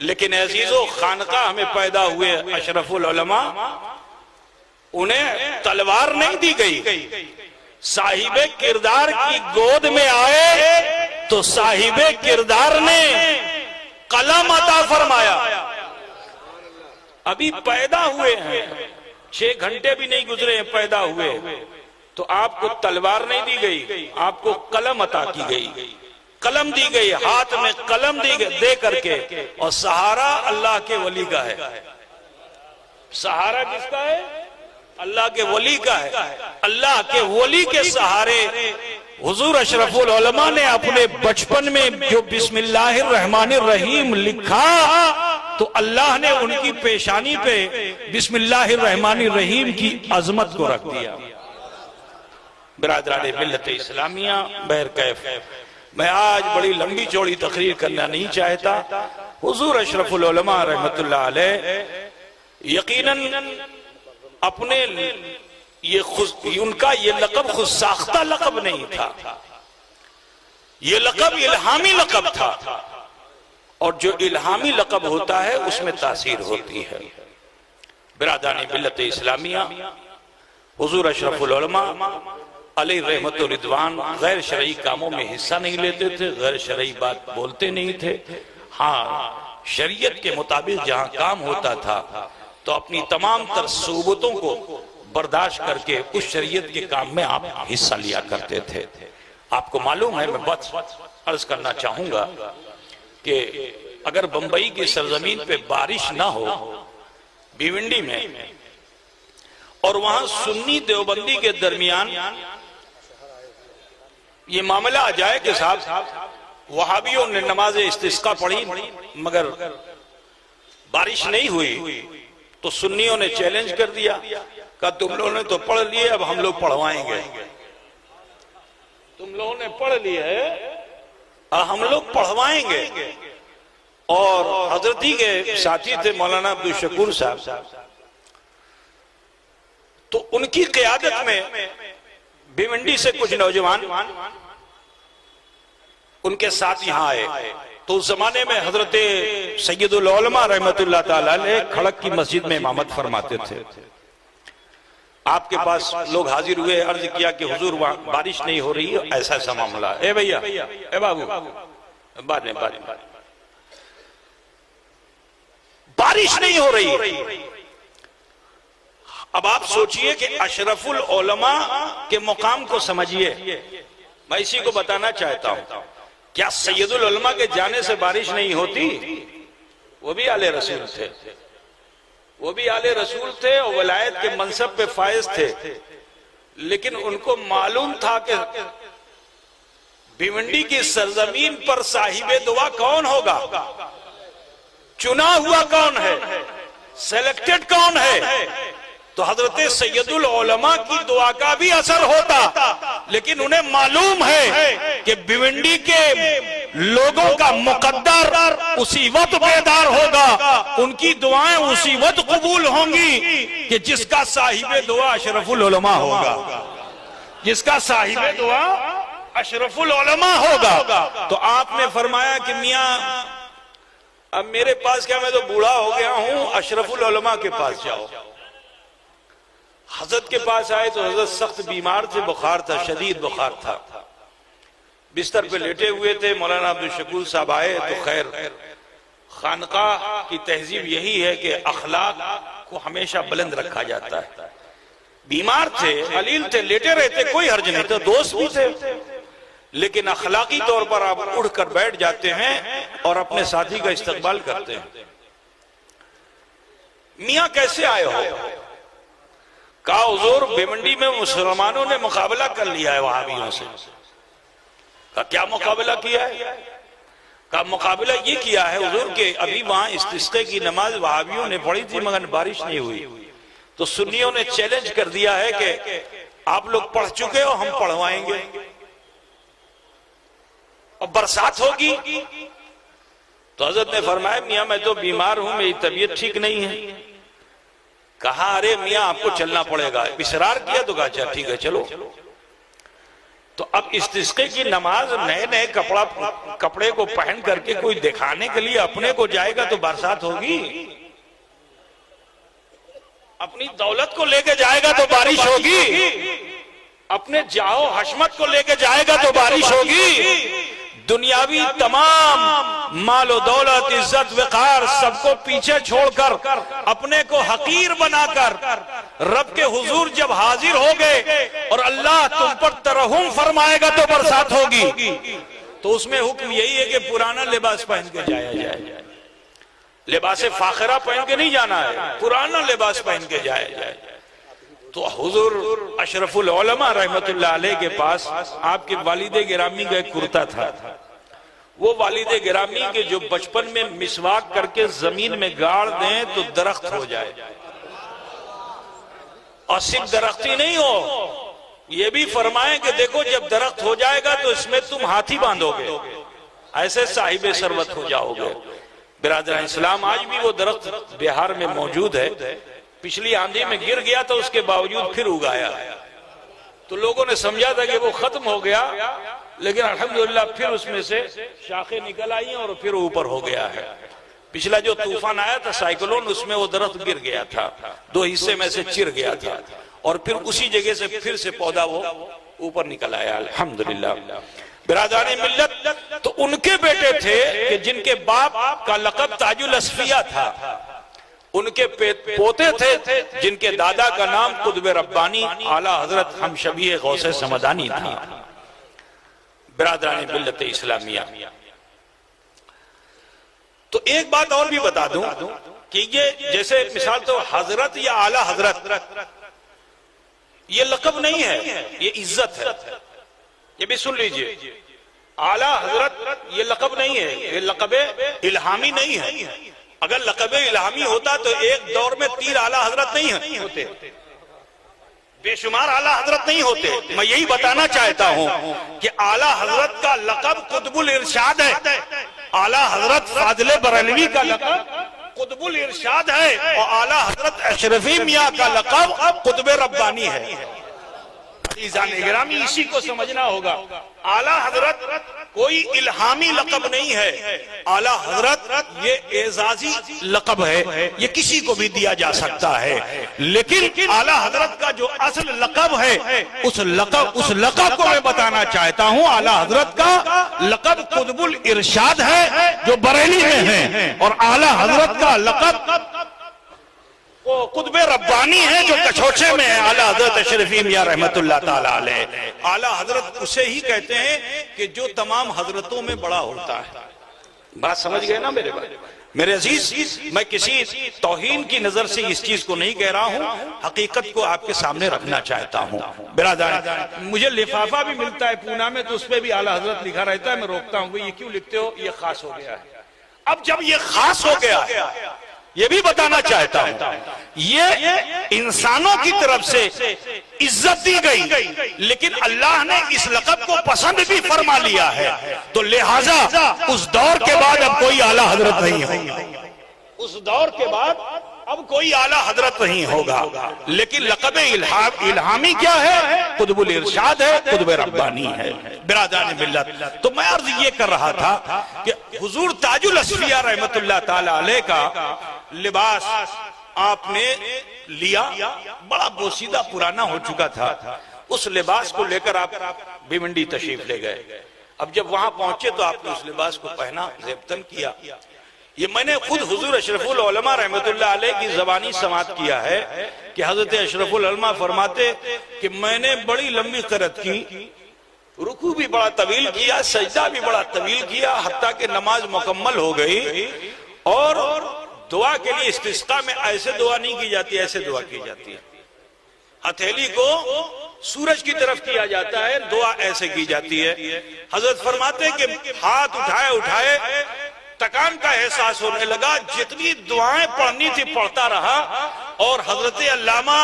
لیکن عزیزو خانقاہ میں پیدا ہوئے اشرف العلماء، انہیں تلوار نہیں دی گئی، صاحب کردار کی گود میں آئے تو صاحب کردار نے قلم عطا فرمایا۔ ابھی پیدا ہوئے ہیں، 6 گھنٹے بھی نہیں گزرے ہیں پیدا ہوئے، تو آپ کو تلوار نہیں دی گئی، آپ کو قلم عطا کی گئی، قلم دی گئی، ہاتھ میں قلم دے کر کے، اور سہارا اللہ کے ولی کا ہے۔ سہارا کس کا ہے؟ اللہ کے ولی کا ہے۔ اللہ کے ولی کے سہارے حضور اشرف العلماء نے اپنے بچپن میں جو بسم اللہ الرحمن الرحیم لکھا تو اللہ نے ان کی پیشانی پہ بسم اللہ الرحمن الرحیم کی عظمت کو رکھ دیا۔ برادران ملت اسلامیہ، بہرکیف میں آج بڑی لمبی چوڑی تقریر کرنا نہیں چاہتا۔ حضور اشرف العلماء رحمت اللہ علیہ یقیناً اپنے ان کا یہ لقب خود ساختہ لقب نہیں تھا، یہ لقب الہامی لقب تھا، اور جو الہامی لقب ہوتا ہے اس میں تاثیر ہوتی ہے۔ برادران ملت اسلامیہ، حضور اشرف العلماء علیہ رحمت و رضوان غیر شرعی کاموں میں حصہ نہیں لیتے تھے، غیر شرعی بات بولتے نہیں تھے۔ ہاں، شریعت کے مطابق جہاں کام ہوتا تھا تو اپنی تمام تر صعوبتوں کو برداشت کر کے اس شریعت کے کام میں آپ حصہ لیا کرتے تھے۔ آپ کو معلوم ہے، میں بس عرض کرنا چاہوں گا کہ اگر بمبئی کی سرزمین پہ بارش نہ ہو، بھیونڈی میں، اور وہاں سنی دیوبندی کے درمیان یہ معاملہ آ جائے کہ صاحب وہابیوں نے نماز استسقاء پڑھی مگر بارش نہیں ہوئی، تو سنیوں نے چیلنج کر دیا، کہا تم لوگوں نے تو پڑھ لیے، اب ہم لوگ پڑھوائیں گے۔ تم لوگوں نے پڑھ لیا ہے، ہم لوگ پڑھوائیں گے۔ اور حضرت ہی کے ساتھی تھے مولانا عبدالشکور صاحب، تو ان کی قیادت میں بھیونڈی سے کچھ نوجوان ان کے ساتھ یہاں آئے۔ تو اس زمانے میں حضرت سید العلماء رحمت اللہ تعالیٰ علیہ کھڑک کی مسجد میں امامت فرماتے تھے۔ آپ کے پاس لوگ حاضر ہوئے، عرض کیا کہ حضور وہاں بارش نہیں ہو رہی ہے، ایسا ایسا معاملہ ہے۔ اے بھیا، اے بابو، بعد میں بارش نہیں ہو رہی۔ اب آپ سوچئے کہ اشرف العلماء کے مقام کو سمجھئے، میں اسی کو بتانا چاہتا ہوں۔ کیا سید العلماء کے جانے سے بارش نہیں ہوتی؟ وہ بھی آل رسول تھے، وہ بھی آل رسول تھے اور ولایت کے منصب پہ فائز تھے، لیکن ان کو معلوم تھا کہ بھیونڈی کی سرزمین پر صاحب دعا کون ہوگا، چنا ہوا کون ہے، سیلیکٹڈ کون ہے۔ تو حضرت سید العلماء کی دعا کا بھی اثر ہوتا، لیکن انہیں معلوم ہے کہ بھیونڈی کے لوگوں کا مقدر اسی وقت بیدار ہوگا، ان کی دعائیں اسی وقت قبول ہوں گی کہ جس کا صاحب دعا اشرف العلماء ہوگا، جس کا صاحب دعا اشرف العلماء ہوگا۔ تو آپ نے فرمایا کہ میاں اب میرے پاس کیا، میں تو بوڑھا ہو گیا ہوں، اشرف العلماء کے پاس جاؤ۔ حضرت کے پاس آئے تو حضرت سخت بیمار تھے، بخار تھا، شدید بخار تھا، بستر پہ لیٹے ہوئے تھے۔ مولانا عبدالشکور صاحب آئے تو خیر، خانقاہ کی تہذیب یہی ہے کہ اخلاق کو ہمیشہ بلند رکھا جاتا ہے۔ بیمار تھے، علیل تھے، لیٹے رہتے، کوئی حرج نہیں تھا، دوست بھی تھے، لیکن اخلاقی طور پر آپ اڑھ کر بیٹھ جاتے ہیں اور اپنے ساتھی کا استقبال کرتے ہیں۔ میاں کیسے آئے ہو؟ کہا حضور بھیونڈی میں مسلمانوں نے مقابلہ کر لیا ہے وہابیوں سے۔ کہا کیا مقابلہ کیا ہے؟ کہا مقابلہ یہ کیا ہے حضور کہ ابھی وہاں استسقاء کی نماز وہابیوں نے پڑھی تھی مگر بارش نہیں ہوئی، تو سنیوں نے چیلنج کر دیا ہے کہ آپ لوگ پڑھ چکے ہو، ہم پڑھوائیں گے اور برسات ہوگی۔ تو حضرت نے فرمایا میاں میں تو بیمار ہوں، میری طبیعت ٹھیک نہیں ہے۔ کہا ارے میاں آپ کو چلنا پڑے گا، اصرار کیا تو کہا اچھا ٹھیک ہے چلو۔ تو اب استسقے کی نماز نئے نئے کپڑے کو پہن کر کے کوئی دکھانے کے لیے اپنے کو جائے گا تو برسات ہوگی؟ اپنی دولت کو لے کے جائے گا تو بارش ہوگی؟ اپنے جاؤ حشمت کو لے کے جائے گا تو بارش ہوگی؟ دنیاوی تمام مال و دولت، عزت، وقار سب کو پیچھے چھوڑ کر اپنے کو حقیر بنا کر رب کے حضور جب حاضر ہو گئے اور اللہ تم پر ترحم فرمائے گا تو برسات ہوگی، تو اس میں حکم یہی ہے کہ پرانا لباس پہن کے جایا جائے، لباس فاخرہ پہن کے نہیں جانا ہے، پرانا لباس پہن کے جایا جائے۔ تو حضور اشرف العلماء رحمت اللہ علیہ کے پاس آپ کے والد گرامی کا ایک کرتا تھا، وہ والد گرامی کے جو بچپن میں مسواک کر کے زمین میں گاڑ دیں تو درخت ہو جائے، اور صرف درختی نہیں ہو، یہ بھی فرمائیں کہ دیکھو جب درخت ہو جائے گا تو اس میں تم ہاتھی باندھو گے، ایسے صاحب ثروت ہو جاؤ گے۔ برادران اسلام، آج بھی وہ درخت بہار میں موجود ہے، پچھلی آندھی میں گر گیا تو اس کے باوجود پھر اگایا، تو لوگوں نے سمجھا تھا کہ وہ ختم ہو گیا، لیکن الحمدللہ پھر اس میں سے شاخیں نکل آئی اور پھر اوپر ہو گیا ہے۔ پچھلا جو طوفان آیا تھا سائیکلون، اس میں وہ درخت گر گیا تھا، دو حصے میں سے چر گیا تھا، اور پھر اسی جگہ سے پھر سے پودا وہ اوپر نکل آیا، الحمدللہ۔ برادران ملت، تو ان کے بیٹے تھے کہ جن کے باپ کا لقب تاج الاصفیاء تھا، ان کے پوتے تھے جن کے دادا کا نام قطب ربانی اعلیٰ حضرت ہم شبیہ غوث سمدانی تھا۔ برادران ملت اسلامیہ، تو ایک بات اور بھی بتا دوں کہ یہ جیسے مثال تو حضرت یا اعلیٰ حضرت، یہ لقب نہیں ہے، یہ عزت ہے، یہ بھی سن لیجئے۔ اعلیٰ حضرت یہ لقب نہیں ہے، یہ لقب الہامی نہیں ہے۔ اگر لقب الہامی ہوتا تو ایک دور میں 3 اعلیٰ حضرت نہیں ہوتے، بے شمار اعلیٰ حضرت نہیں ہوتے۔ میں یہی بتانا چاہتا ہوں کہ اعلیٰ حضرت کا لقب قطب الارشاد ہے، اعلیٰ حضرت فاضل بریلوی کا لقب قطب الارشاد ہے، اور اعلیٰ حضرت اشرفی میاں کا لقب قطب ربانی ہے۔ عزیزان گرامی، اسی کو سمجھنا ہوگا، اعلیٰ حضرت کوئی الہامی لقب نہیں ہے، اعلیٰ حضرت یہ اعزازی لقب ہے، یہ کسی کو بھی دیا جا سکتا ہے، لیکن اعلیٰ حضرت کا جو اصل لقب ہے اس لقب کو میں بتانا چاہتا ہوں۔ اعلیٰ حضرت کا لقب قطب الارشاد ہے جو بریلی میں ہے، اور اعلیٰ حضرت کا لقب وہ قطب ربانی ہے جو کچھوچے میں ہے، اعلیٰ حضرت اشرفی میاں رحمت اللہ تعالیٰ علیہ۔ اعلیٰ حضرت اسے ہی کہتے ہیں کہ جو تمام حضرتوں میں بڑا ہوتا ہے۔ بات سمجھ گئے نا میرے بھائی؟ میرے عزیز، میں کسی توہین کی نظر سے اس چیز کو نہیں کہہ رہا ہوں، حقیقت کو آپ کے سامنے رکھنا چاہتا ہوں۔ برادران، مجھے لفافہ بھی ملتا ہے پونا میں، تو اس پہ بھی اعلیٰ حضرت لکھا رہتا ہے، میں روکتا ہوں کہ یہ کیوں لکھتے ہو، یہ خاص ہو گیا ہے۔ اب جب یہ خاص ہو گیا، یہ بھی بتانا چاہتا ہوں، یہ انسانوں کی طرف سے عزت دی گئی، لیکن اللہ نے اس لقب کو پسند بھی فرما لیا ہے، تو لہٰذا اس دور کے بعد اب کوئی اعلیٰ حضرت نہیں ہوگا، اس دور کے بعد اب کوئی اعلیٰ حضرت نہیں ہوگا، لیکن لقب الہامی کیا ہے؟ قطب الارشاد ہے، قطب ربانی ہے۔ برادران ملت، تو میں عرض یہ کر رہا تھا کہ حضور تاج الاصفیاء رحمت اللہ تعالی علیہ کا لباس آپ نے لیا، بڑا بوسیدہ پرانا ہو چکا تھا، اس لباس کو لے کر آپ بھیونڈی تشریف لے گئے۔ اب جب وہاں پہنچے تو آپ نے اس لباس کو پہنا، زیبتن کیا۔ یہ میں نے خود حضور اشرف العلماء رحمت اللہ علیہ کی زبانی سماعت کیا ہے کہ حضرت اشرف العلماء فرماتے کہ میں نے بڑی لمبی قرات کی، رکوع بھی بڑا طویل کیا، سجدہ بھی بڑا طویل کیا، حتیٰ کہ نماز مکمل ہو گئی، اور دعا کے لیے استسقاء میں ایسے دعا نہیں کی جاتی، ایسے دعا کی جاتی ہے، ہتھیلی کو سورج کی طرف کیا جاتا ہے، دعا ایسے کی جاتی ہے۔ حضرت فرماتے کہ ہاتھ اٹھائے تکان کا احساس ہونے لگا، جتنی دعائیں پڑھنی تھی پڑھتا رہا، اور حضرت علامہ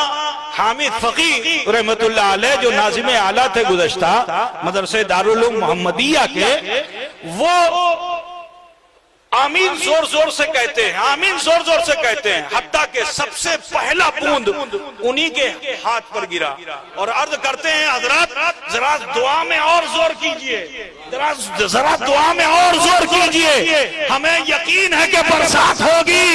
حامد فقی رحمت اللہ علیہ جو ناظم اعلیٰ تھے گزشتہ، مدرسہ دارالعلوم محمدیہ کے، وہ آمین زور زور سے کہتے ہیں، آمین زور زور سے کہتے ہیں، حتیٰ کہ سب سے پہلا بوند انہی کے ہاتھ پر گرا، اور عرض کرتے ہیں حضرات ذرا دعا میں اور زور کیجئے، ذرا دعا میں اور زور کیجئے، ہمیں یقین ہے کہ برسات ہوگی۔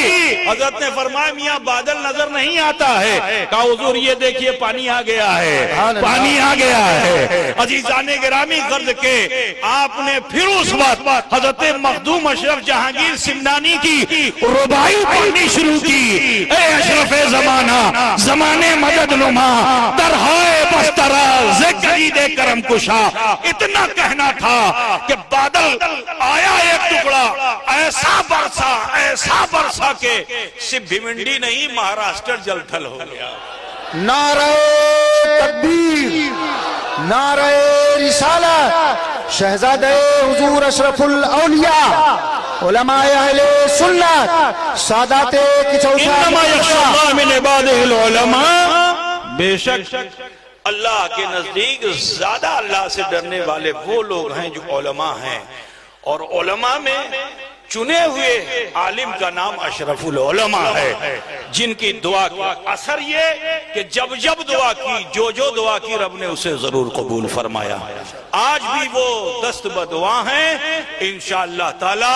حضرت نے فرمایا میاں بادل نظر نہیں آتا ہے، کہا حضور یہ دیکھیے پانی آ گیا ہے، پانی آ گیا ہے۔ عزیزان گرامی غرض کے آپ نے پھر اس وقت حضرت مخدوم اشرف جہانگیر سمنانی کی ربائی پڑھنی شروع کی، اے اشرف زمانہ زمانے مدد نما درہائے بسترا ذکرید کرم کشا، اتنا کہنا تھا کہ بادل آیا ایک ٹکڑا ایسا برسا کہ صرف بھیونڈی نہیں مہاراشٹر جل تھل ہو گیا۔ نعرہ تکبیر، نعرہ رسالت، شہزادہ حضور اشرف الاولیاء، علماء اہل سنت، سادات انما یخشی اللہ من عبادہ العلماء، بے شک اللہ کے نزدیک زیادہ اللہ سے ڈرنے والے وہ لوگ ہیں جو علماء ہیں، اور علماء میں چنے ہوئے عالم کا نام اشرف العلماء ہے، جن کی دعا کا اثر یہ کہ جب جب دعا کی جو دعا کی رب نے اسے ضرور قبول فرمایا۔ آج بھی وہ دست بدعا ہیں، انشاءاللہ تعالی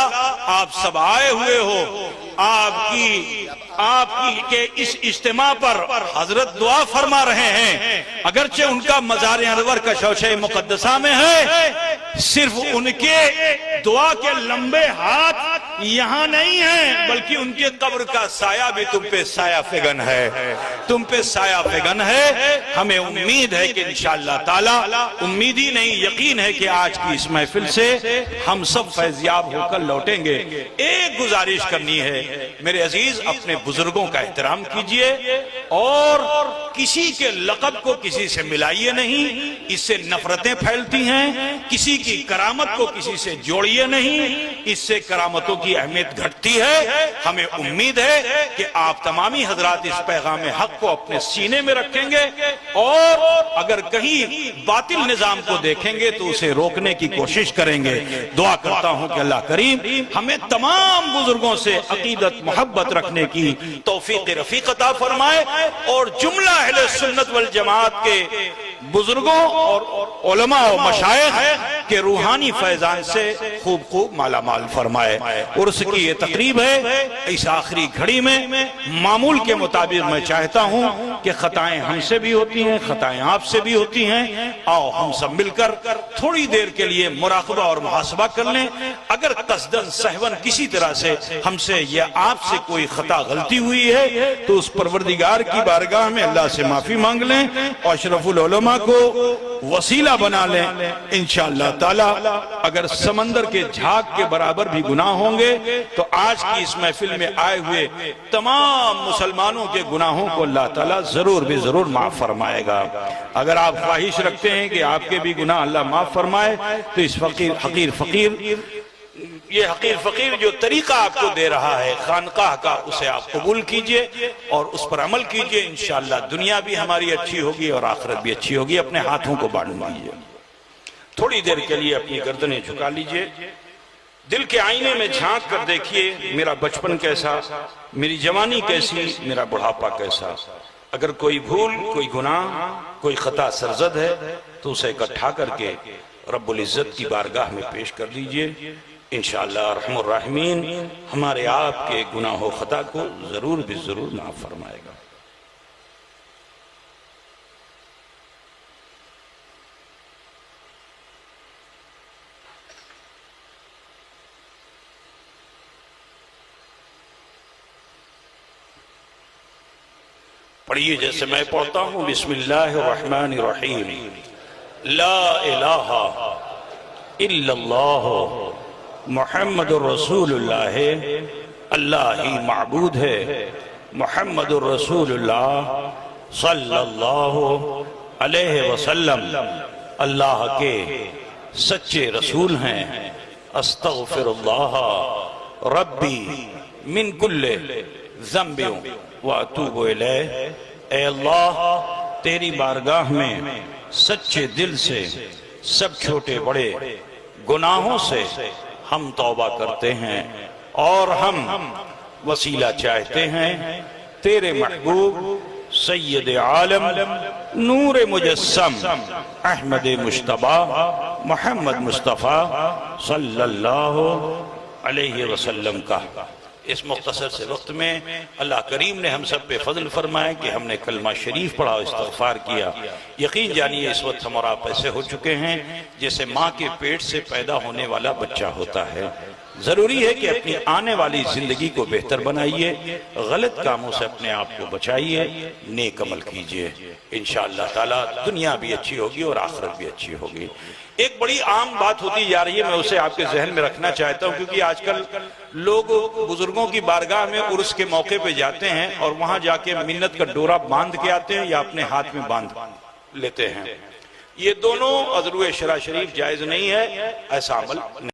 آپ سب آئے ہوئے ہو، آپ کی کے اس اجتماع پر حضرت دعا فرما رہے ہیں، اگرچہ ان کا مزار انور کا شوشہ مقدسہ میں ہے، صرف ان کے دعا کے لمبے ہاتھ یہاں نہیں ہیں، بلکہ ان کے قبر کا سایہ بھی تم پہ سایہ فگن ہے، تم پہ سایہ فگن ہے۔ ہمیں امید ہے کہ انشاءاللہ تعالی، امید ہی نہیں یقین ہے کہ آج کی اس محفل سے ہم سب فیضیاب ہو کر لوٹیں گے۔ ایک گزارش کرنی ہے میرے عزیز، اپنے بزرگوں کا احترام کیجئے اور کسی کے لقب کو کسی سے ملائیے نہیں، اس سے نفرتیں پھیلتی ہیں، کسی کی کرامت کو کسی سے جوڑیے نہیں، اس سے کرامتوں کی اہمیت گھٹتی ہے۔ ہمیں امید ہے کہ آپ تمامی حضرات اس پیغام حق کو اپنے سینے میں رکھیں گے، اور اگر کہیں باطل نظام کو دیکھیں گے تو اسے روکنے کی کوشش کریں گے۔ دعا کرتا ہوں کہ اللہ کریم ہمیں تمام بزرگوں سے عقیدت محبت رکھنے کی توفیق رفیق عطا فرمائے، اور جملہ اہل سنت والجماعت کے بزرگوں اور علماء و مشائخ کے روحانی فیضان سے خوب مالا مال فرمائے۔ عرس کی یہ تقریب ہے، اس آخری گھڑی میں معمول کے مطابق میں چاہتا ہوں کہ خطائیں ہم سے بھی ہوتی ہیں، خطائیں آپ سے بھی ہوتی ہیں، آؤ ہم سب مل کر تھوڑی دیر کے لیے مراقبہ اور محاسبہ کر لیں۔ اگر قصداً سہون کسی طرح سے ہم سے یا آپ سے کوئی خطا غلطی ہوئی ہے تو اس پروردگار کی بارگاہ میں اللہ سے معافی مانگ لیں، اور اشرف العلماء کو وسیلہ بنا لیں۔ انشاءاللہ تعالی اگر سمندر کے جھاگ کے برابر بھی گناہ ہوں گے تو آج کی اس محفل میں آئے ہوئے تمام مسلمانوں کے گناہوں کو اللہ تعالیٰ ضرور بھی ضرور معاف فرمائے گا۔ اگر آپ خواہش رکھتے ہیں کہ آپ کے بھی گناہ اللہ معاف فرمائے تو اس یہ حقیر فقیر جو طریقہ آپ کو دے رہا ہے خانقاہ کا، اسے آپ قبول کیجئے اور اس پر عمل کیجئے۔ انشاءاللہ دنیا بھی ہماری اچھی ہوگی اور آخرت بھی اچھی ہوگی۔ اپنے ہاتھوں کو باندھ لیجئے، تھوڑی دیر کے لیے اپنی گردنیں جھکا لیجئے، دل کے آئینے میں جھانک کر دیکھیے میرا بچپن کیسا، میری جوانی کیسی، میرا بڑھاپا کیسا۔ اگر کوئی بھول، کوئی گناہ، کوئی خطا سرزد ہے تو اسے اکٹھا کر کے رب العزت کی بارگاہ میں پیش کر دیجئے۔ انشاءاللہ ارحم الراحمین ہمارے آپ کے گناہ و خطا کو ضرور بھی ضرور معاف فرمائے گا۔ پڑھیے جیسے میں پڑھتا ہوں، بسم اللہ الرحمن الرحیم، لا الہ الا اللہ محمد الرسول اللہ، اللہ ہی معبود ہے، محمد الرسول اللہ صلی اللہ علیہ وسلم اللہ کے سچے رسول ہیں۔ استغفر اللہ ربی من کل ذنب واتوب الیہ، اے اللہ تیری بارگاہ میں سچے دل سے سب چھوٹے بڑے گناہوں سے ہم توبہ کرتے ہیں اور ہم وسیلہ چاہتے ہیں تیرے محبوب سید عالم نور مجسم احمد مجتبی محمد مصطفیٰ صلی اللہ علیہ وسلم کا۔ اس مختصر سے وقت میں اللہ کریم نے ہم سب پہ فضل فرمائے کہ ہم نے کلمہ شریف پڑھا، استغفار کیا۔ یقین جانیے اس وقت ہم اور آپ ایسے ہو چکے ہیں جیسے ماں کے پیٹ سے پیدا ہونے والا بچہ ہوتا ہے۔ ضروری ہے کہ اپنی آنے والی زندگی کو بہتر بنائیے، غلط کاموں سے اپنے آپ کو بچائیے، نیک عمل کیجئے، انشاءاللہ تعالی دنیا بھی اچھی ہوگی اور آخرت بھی اچھی ہوگی۔ ایک بڑی عام بات ہوتی جا رہی ہے، میں اسے آپ کے ذہن میں رکھنا چاہتا ہوں، کیونکہ آج کل لوگ بزرگوں کی بارگاہ میں عرس کے موقع پہ جاتے ہیں اور وہاں جا کے منت کا ڈورا باندھ کے آتے ہیں یا اپنے ہاتھ میں باندھ لیتے ہیں۔ یہ دونوں عذرو شرع شریف جائز نہیں ہے، ایسا عمل نہیں۔